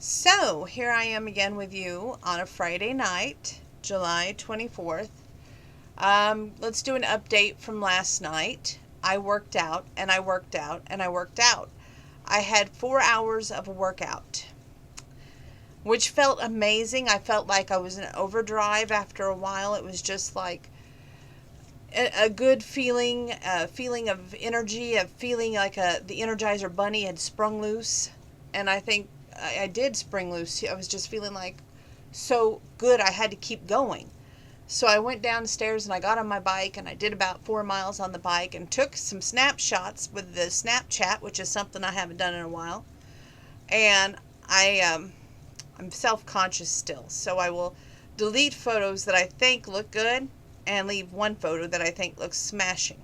So, here I am again with you on a Friday night, July 24th. Let's do an update from last night. I worked out and I worked out and I worked out. I had 4 hours of a workout, which felt amazing. I felt like I was in overdrive after a while. It was just like a good feeling, a feeling of energy, a feeling like the Energizer Bunny had sprung loose. And I think I did spring loose. I was just feeling like so good I had to keep going. So I went downstairs and I got on my bike and I did about 4 miles on the bike and took some snapshots with the Snapchat, which is something I haven't done in a while. And I'm self-conscious still, so I will delete photos that I think look good and leave one photo that I think looks smashing.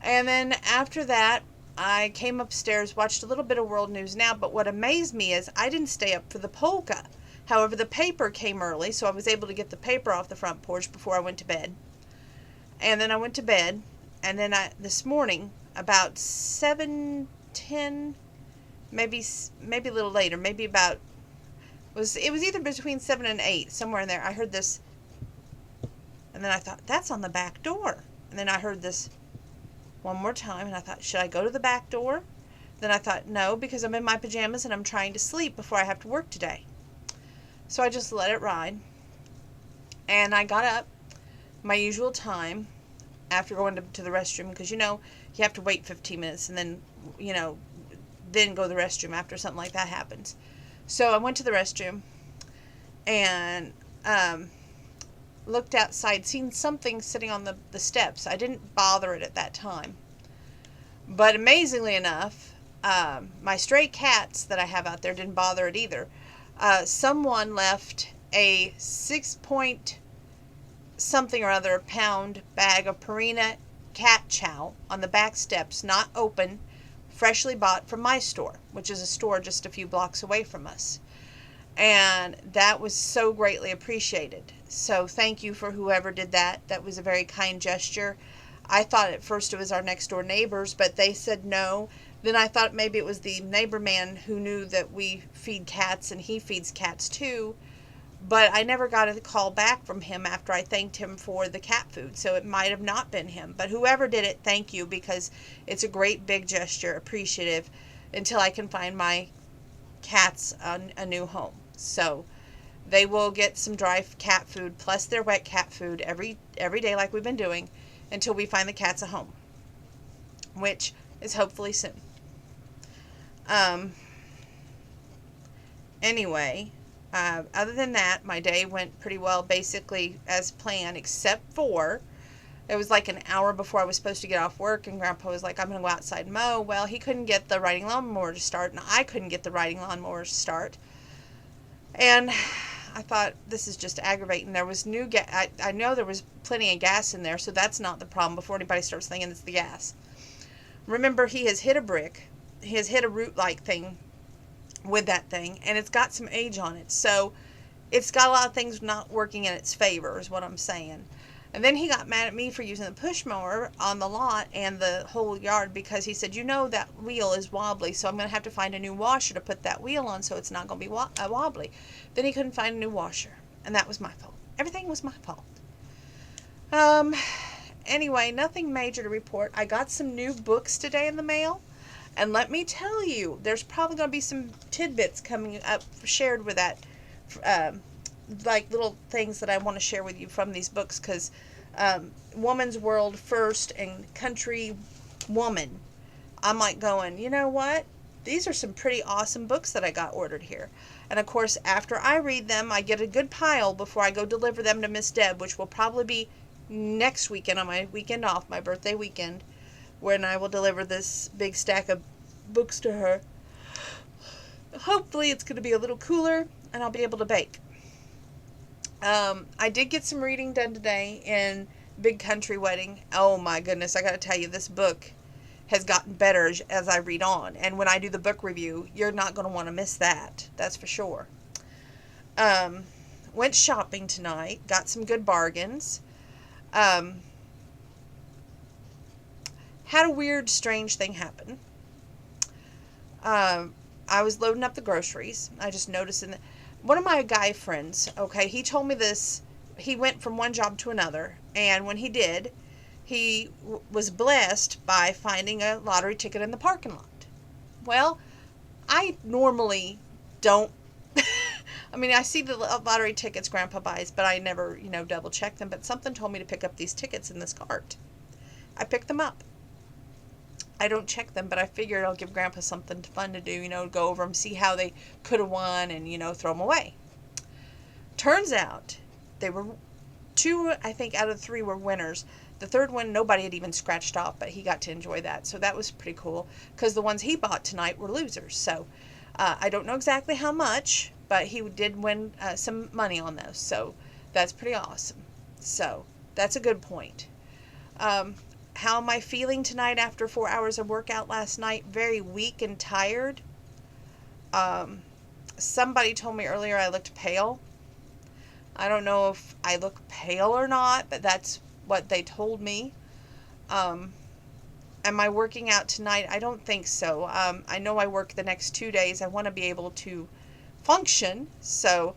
And then after that, I came upstairs, watched a little bit of World News Now, but what amazed me is I didn't stay up for the polka. However, the paper came early, so I was able to get the paper off the front porch before I went to bed. And then I went to bed, and then this morning, about 7:10, maybe a little later, maybe about it was either between 7 and 8, somewhere in there. I heard this, and then I thought, that's on the back door. And then I heard this one more time, and I thought, should I go to the back door? Then I thought, no, because I'm in my pajamas and I'm trying to sleep before I have to work today. So I just let it ride. And I got up my usual time after going to the restroom, because you have to wait 15 minutes and then then go to the restroom after something like that happens. So I went to the restroom and looked outside, seen something sitting on the steps. I didn't bother it at that time. But amazingly enough, my stray cats that I have out there didn't bother it either. Someone left a 6 something or other pound bag of Purina cat chow on the back steps, not open, freshly bought from my store, which is a store just a few blocks away from us. And that was so greatly appreciated. So thank you for whoever did that. That was a very kind gesture. I thought at first it was our next door neighbors, but they said no. Then I thought maybe it was the neighbor man who knew that we feed cats and he feeds cats too. But I never got a call back from him after I thanked him for the cat food. So it might have not been him. But whoever did it, thank you, because it's a great big gesture, appreciative, until I can find my cats a new home. So they will get some dry cat food plus their wet cat food every day like we've been doing until we find the cats a home, which is hopefully soon. Anyway, other than that, my day went pretty well, basically as planned, except for it was like an hour before I was supposed to get off work, and Grandpa was like, I'm going to go outside and mow. Well, he couldn't get the riding lawnmower to start, and I couldn't get the riding lawnmower to start. And I thought, this is just aggravating. There was new gas. I know there was plenty of gas in there, so that's not the problem before anybody starts thinking it's the gas. Remember, he has hit a brick. He has hit a root-like thing with that thing, and it's got some age on it. So it's got a lot of things not working in its favor, is what I'm saying. And then he got mad at me for using the push mower on the lot and the whole yard, because he said, that wheel is wobbly, so I'm going to have to find a new washer to put that wheel on so it's not going to be wobbly. Then he couldn't find a new washer, and that was my fault. Everything was my fault. Anyway, nothing major to report. I got some new books today in the mail, and let me tell you, there's probably going to be some tidbits coming up shared with that, like little things that I want to share with you from these books, because Woman's World First and Country Woman, I'm like going, you know what? These are some pretty awesome books that I got ordered here. And of course, after I read them, I get a good pile before I go deliver them to Miss Deb, which will probably be next weekend, on my weekend off, my birthday weekend, when I will deliver this big stack of books to her. Hopefully it's going to be a little cooler and I'll be able to bake. I did get some reading done today in Big Country Wedding. Oh my goodness, I got to tell you, this book has gotten better as I read on. And when I do the book review, you're not going to want to miss that. That's for sure. Went shopping tonight. Got some good bargains. Had a weird, strange thing happen. I I was loading up the groceries. I just noticed one of my guy friends, okay, he told me this. He went from one job to another, and when he did, he was blessed by finding a lottery ticket in the parking lot. Well, I normally don't. I mean, I see the lottery tickets Grandpa buys, but I never, double check them. But something told me to pick up these tickets in this cart. I picked them up. I don't check them, but I figured I'll give Grandpa something fun to do, go over them, see how they could have won, and, throw them away. Turns out they were 2, I think, out of 3 were winners. The third one, nobody had even scratched off, but he got to enjoy that. So that was pretty cool, because the ones he bought tonight were losers. So I don't know exactly how much, but he did win some money on those. So that's pretty awesome. So that's a good point. How am I feeling tonight after 4 hours of workout last night? Very weak and tired. Somebody told me earlier I looked pale. I don't know if I look pale or not, but that's what they told me. Am I working out tonight? I don't think so. I know I work the next 2 days. I want to be able to function, so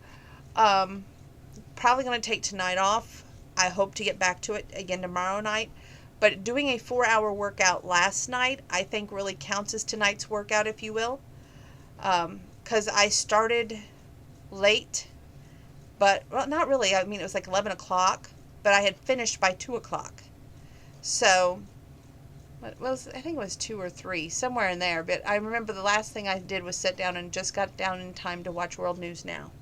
probably going to take tonight off. I hope to get back to it again tomorrow night. But doing a 4-hour workout last night, I think really counts as tonight's workout, if you will. Because I started late, but, well, not really. I mean, it was like 11 o'clock, but I had finished by 2 o'clock. So, I think it was 2 or 3, somewhere in there. But I remember the last thing I did was sit down and just got down in time to watch World News Now.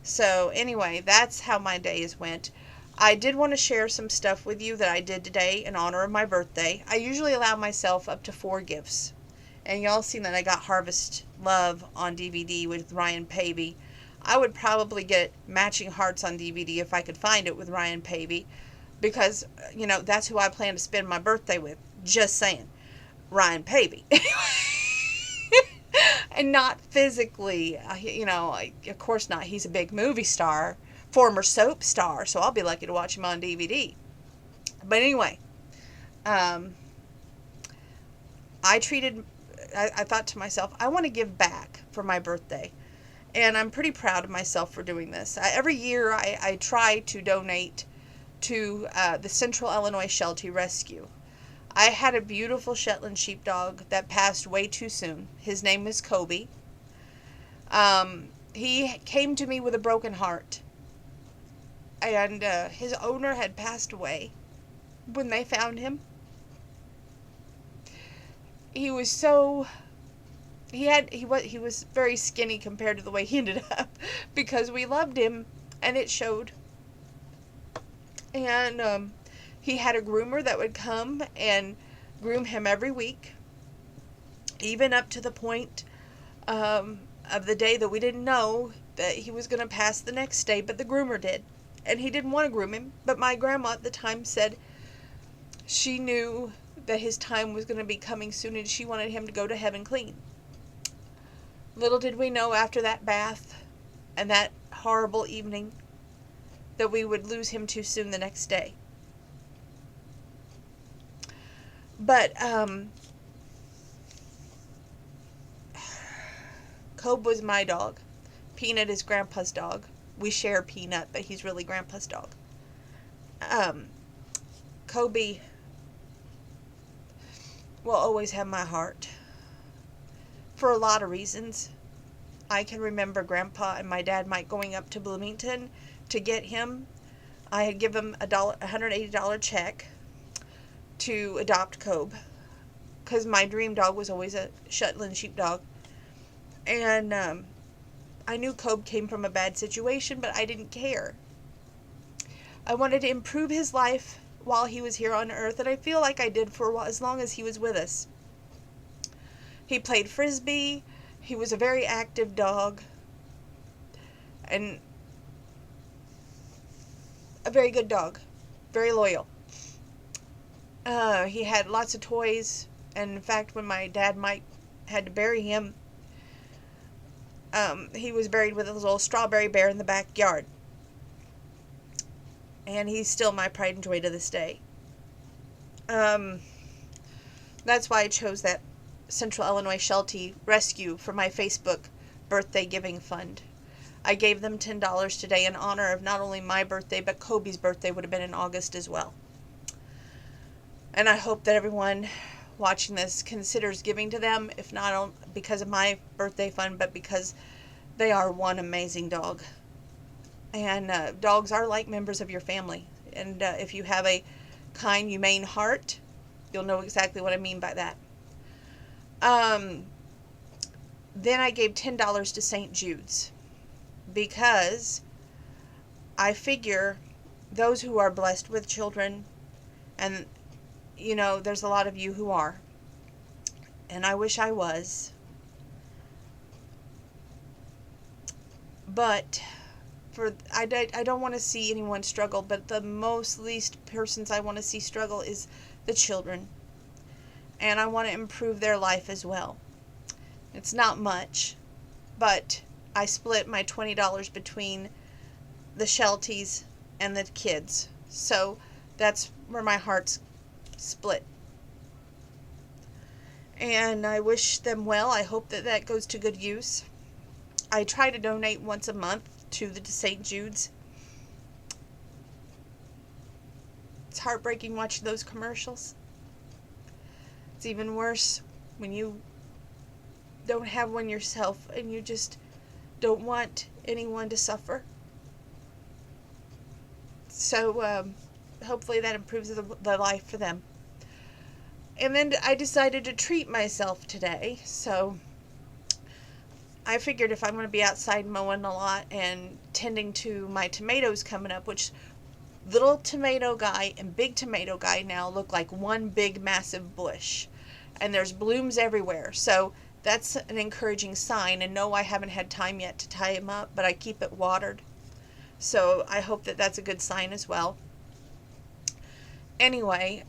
So, anyway, that's how my days went. I did want to share some stuff with you that I did today in honor of my birthday. I usually allow myself up to 4 gifts. And y'all seen that I got Harvest Love on DVD with Ryan Paevey. I would probably get Matching Hearts on DVD if I could find it with Ryan Paevey. Because, that's who I plan to spend my birthday with. Just saying. Ryan Paevey. And not physically. Of course not. He's a big movie star. Former soap star, so I'll be lucky to watch him on DVD. But anyway, I thought to myself, I want to give back for my birthday. And I'm pretty proud of myself for doing this. Every year I try to donate to the Central Illinois Sheltie Rescue. I had a beautiful Shetland sheepdog that passed way too soon. His name is Kobe. He came to me with a broken heart. And his owner had passed away when they found him. He was he was very skinny compared to the way he ended up, because we loved him and it showed. And he had a groomer that would come and groom him every week, even up to the point of the day that we didn't know that he was going to pass the next day, but the groomer did. And he didn't want to groom him, but my grandma at the time said she knew that his time was going to be coming soon and she wanted him to go to heaven clean. Little did we know after that bath and that horrible evening that we would lose him too soon the next day. But Cobe was my dog. Peanut is Grandpa's dog. We share Peanut, but he's really Grandpa's dog. Kobe will always have my heart. For a lot of reasons. I can remember Grandpa and my dad Mike going up to Bloomington to get him. I had given him a $180 check to adopt Kobe, because my dream dog was always a Shetland sheepdog. And I knew Kobe came from a bad situation, but I didn't care. I wanted to improve his life while he was here on Earth, and I feel like I did for as long as he was with us. He played Frisbee. He was a very active dog. And a very good dog. Very loyal. He had lots of toys. And in fact, when my dad Mike had to bury him, he was buried with a little strawberry bear in the backyard. And he's still my pride and joy to this day. That's why I chose that Central Illinois Sheltie Rescue for my Facebook birthday giving fund. I gave them $10 today in honor of not only my birthday, but Kobe's birthday would have been in August as well. And I hope that everyone watching this considers giving to them, if not because of my birthday fund, but because they are one amazing dog. And dogs are like members of your family. And if you have a kind, humane heart, you'll know exactly what I mean by that. Then I gave $10 to St. Jude's because I figure those who are blessed with children, and there's a lot of you who are, and I wish I was, but I don't want to see anyone struggle, but the least persons I want to see struggle is the children, and I want to improve their life as well. It's not much, but I split my $20 between the Shelties and the kids, so that's where my heart's split. And I wish them well. I hope that goes to good use. I try to donate once a month to the St. Jude's. It's heartbreaking watching those commercials. It's even worse when you don't have one yourself and you just don't want anyone to suffer. So hopefully that improves the life for them. And then I decided to treat myself today. So I figured if I'm going to be outside mowing a lot and tending to my tomatoes coming up, which little tomato guy and big tomato guy now look like one big massive bush. And there's blooms everywhere. So that's an encouraging sign. And no, I haven't had time yet to tie them up, but I keep it watered. So I hope that that's a good sign as well. Anyway,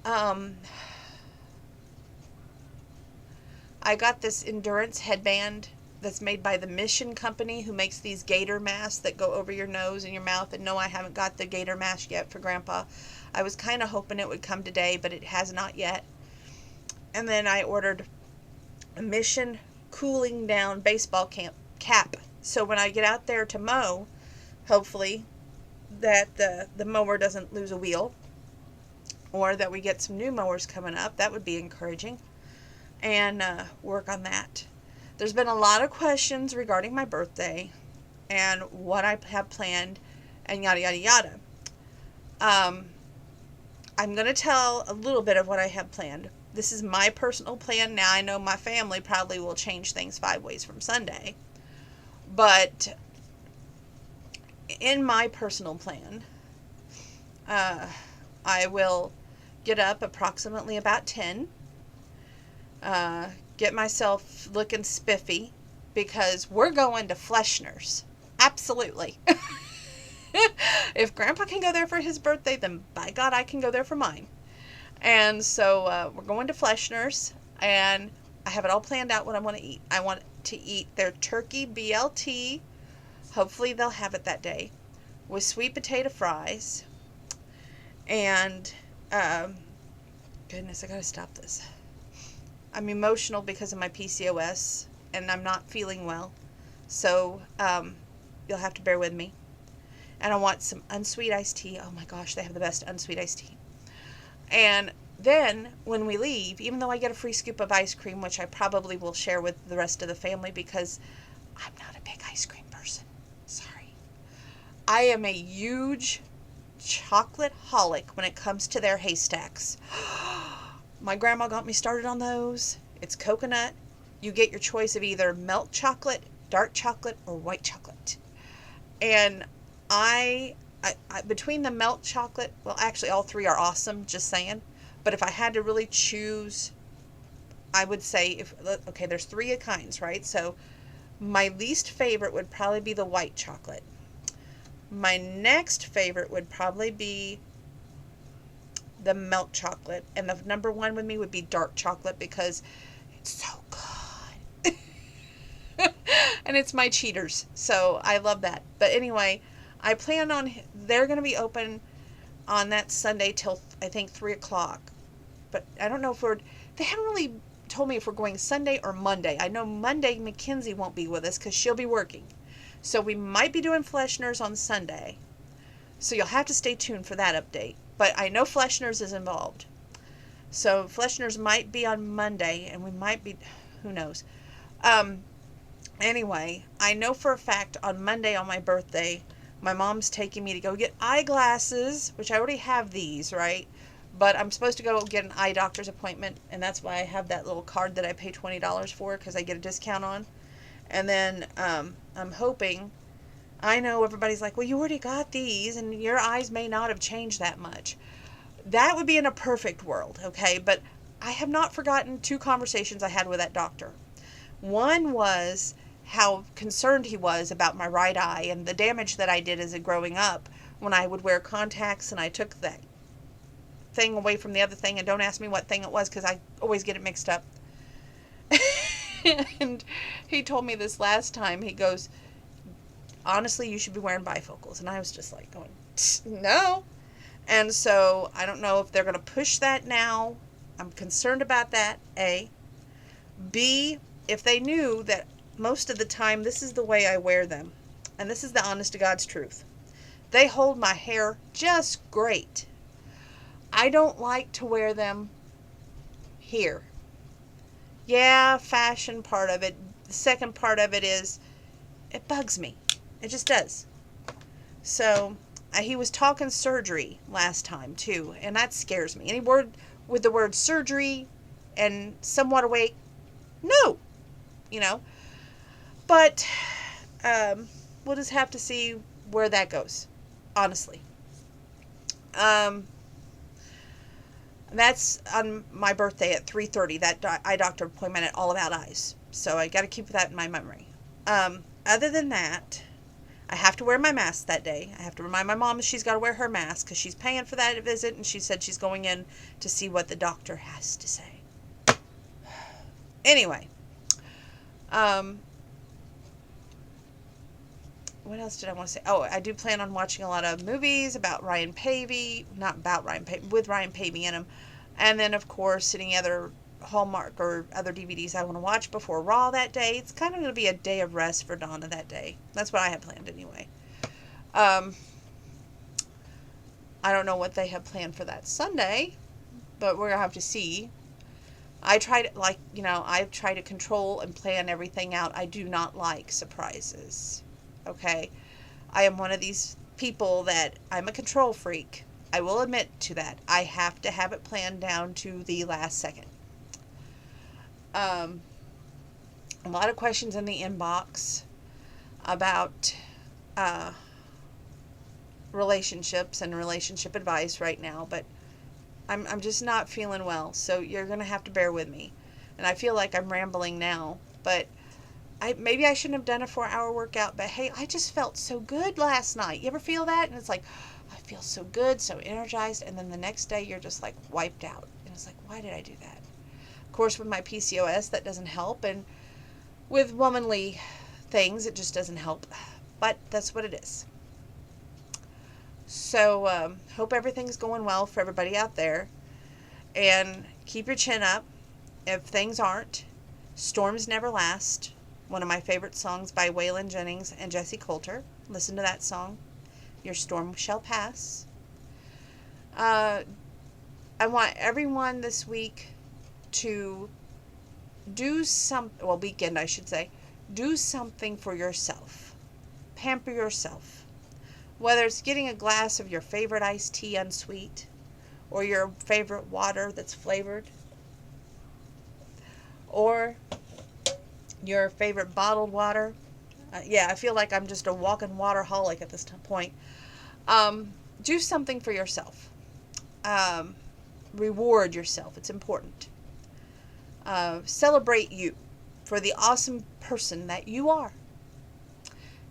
I got this endurance headband that's made by the Mission Company, who makes these gator masks that go over your nose and your mouth. And no, I haven't got the gator mask yet for Grandpa. I was kind of hoping it would come today, but it has not yet. And then I ordered a Mission cooling down baseball cap. So when I get out there to mow, hopefully that the mower doesn't lose a wheel, or that we get some new mowers coming up. That would be encouraging. And work on that. There's been a lot of questions regarding my birthday and what I have planned and yada yada yada. I'm going to tell a little bit of what I have planned. This is my personal plan. Now I know my family probably will change things 5 ways from Sunday. But in my personal plan, I will get up approximately about 10. Get myself looking spiffy because we're going to Fleschner's. Absolutely. If Grandpa can go there for his birthday, then by God, I can go there for mine. And so we're going to Fleschner's, and I have it all planned out what I want to eat. I want to eat their turkey BLT. Hopefully they'll have it that day, with sweet potato fries. And goodness, I gotta stop this. I'm emotional because of my PCOS, and I'm not feeling well. So you'll have to bear with me. And I want some unsweet iced tea. Oh my gosh, they have the best unsweet iced tea. And then when we leave, even though I get a free scoop of ice cream, which I probably will share with the rest of the family because I'm not a big ice cream person. Sorry. I am a huge chocolate holic when it comes to their haystacks. My grandma got me started on those. It's coconut. You get your choice of either milk chocolate, dark chocolate, or white chocolate. And I between the milk chocolate, well, actually all three are awesome, just saying. But if I had to really choose, I would say, there's 3 kinds, right? So my least favorite would probably be the white chocolate. My next favorite would probably be the milk chocolate. And the number 1 with me would be dark chocolate because it's so good. And it's my cheaters. So I love that. But anyway, I plan on, they're going to be open on that Sunday till I think 3 o'clock. But I don't know if they haven't really told me if we're going Sunday or Monday. I know Monday Mackenzie won't be with us because she'll be working. So we might be doing Fleschner's on Sunday. So you'll have to stay tuned for that update. But I know Fleschner's is involved. So Fleschner's might be on Monday, and we might be, who knows. Anyway, I know for a fact on Monday on my birthday, my mom's taking me to go get eyeglasses, which I already have these, right? But I'm supposed to go get an eye doctor's appointment, and that's why I have that little card that I pay $20 for, because I get a discount on. And then I'm hoping, I know everybody's like, well, you already got these, and your eyes may not have changed that much. That would be in a perfect world, okay? But I have not forgotten 2 conversations I had with that doctor. One was how concerned he was about my right eye and the damage that I did as a growing up when I would wear contacts and I took that thing away from the other thing, and don't ask me what thing it was because I always get it mixed up. And he told me this last time. He goes, honestly, you should be wearing bifocals. And I was just like going, no. And so I don't know if they're going to push that now. I'm concerned about that, A. B, if they knew that most of the time this is the way I wear them, and this is the honest to God's truth, they hold my hair just great. I don't like to wear them here. Yeah, fashion part of it. The second part of it is, it bugs me. It just does. So, he was talking surgery last time too, and that scares me. Any word with the word surgery and somewhat awake, no, But we'll just have to see where that goes, honestly. That's on my birthday at 3:30, that eye doctor appointment at All About Eyes. So I got to keep that in my memory. Other than that, I have to wear my mask that day. I have to remind my mom she's got to wear her mask because she's paying for that visit, and she said she's going in to see what the doctor has to say. Anyway, what else did I want to say? Oh, I do plan on watching a lot of movies about Ryan Pavey, not about Ryan Pavey, with Ryan Pavey in them. And then, of course, any other Hallmark or other DVDs I want to watch before Raw that day. It's kind of going to be a day of rest for Donna that day. That's what I have planned anyway. I don't know what they have planned for that Sunday, but we're going to have to see. I try to control and plan everything out. I do not like surprises. Okay? I am one of these people that I'm a control freak. I will admit to that. I have to have it planned down to the last second. A lot of questions in the inbox about relationships and relationship advice right now, but I'm just not feeling well, so you're going to have to bear with me. And I feel like I'm rambling now, but maybe I shouldn't have done a 4-hour workout, but hey, I just felt so good last night. You ever feel that? And it's like, I feel so good, so energized, and then the next day you're just like wiped out. And it's like, why did I do that? Of course, with my PCOS, that doesn't help, and with womanly things, it just doesn't help. But that's what it is. So, hope everything's going well for everybody out there. And keep your chin up. If things aren't, storms never last. One of my favorite songs by Waylon Jennings and Jesse Coulter. Listen to that song. Your storm shall pass. I want everyone this week to weekend I should say, do something for yourself. Pamper yourself. Whether it's getting a glass of your favorite iced tea unsweet, or your favorite water that's flavored, or your favorite bottled water. I feel like I'm just a walking waterholic at this point. Do something for yourself. Reward yourself. It's important. Celebrate you for the awesome person that you are.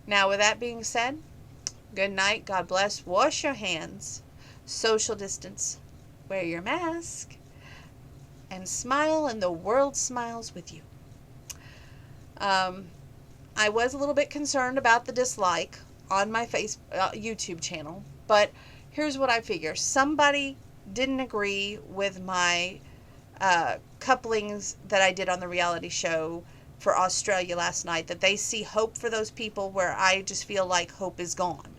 Now, with that being said, good night. God bless. Wash your hands. Social distance. Wear your mask. And smile, and the world smiles with you. I was a little bit concerned about the dislike on my YouTube channel, but here's what I figure. Somebody didn't agree with my couplings that I did on the reality show for Australia last night, that they see hope for those people where I just feel like hope is gone.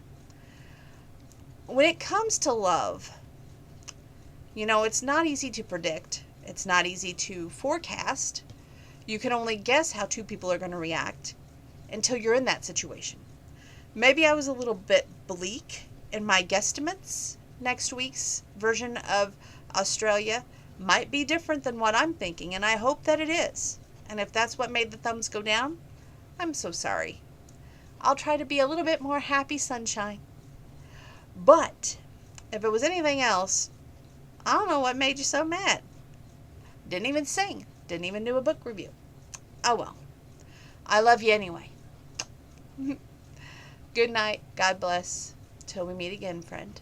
When it comes to love, it's not easy to predict. It's not easy to forecast. You can only guess how two people are going to react until you're in that situation. Maybe I was a little bit bleak in my guesstimates. Next week's version of Australia might be different than what I'm thinking, and I hope that it is. And if that's what made the thumbs go down, I'm so sorry. I'll try to be a little bit more happy sunshine. But if it was anything else, I don't know what made you so mad. Didn't even sing. Didn't even do a book review. Oh well. I love you anyway. Good night. God bless. Till we meet again, friend.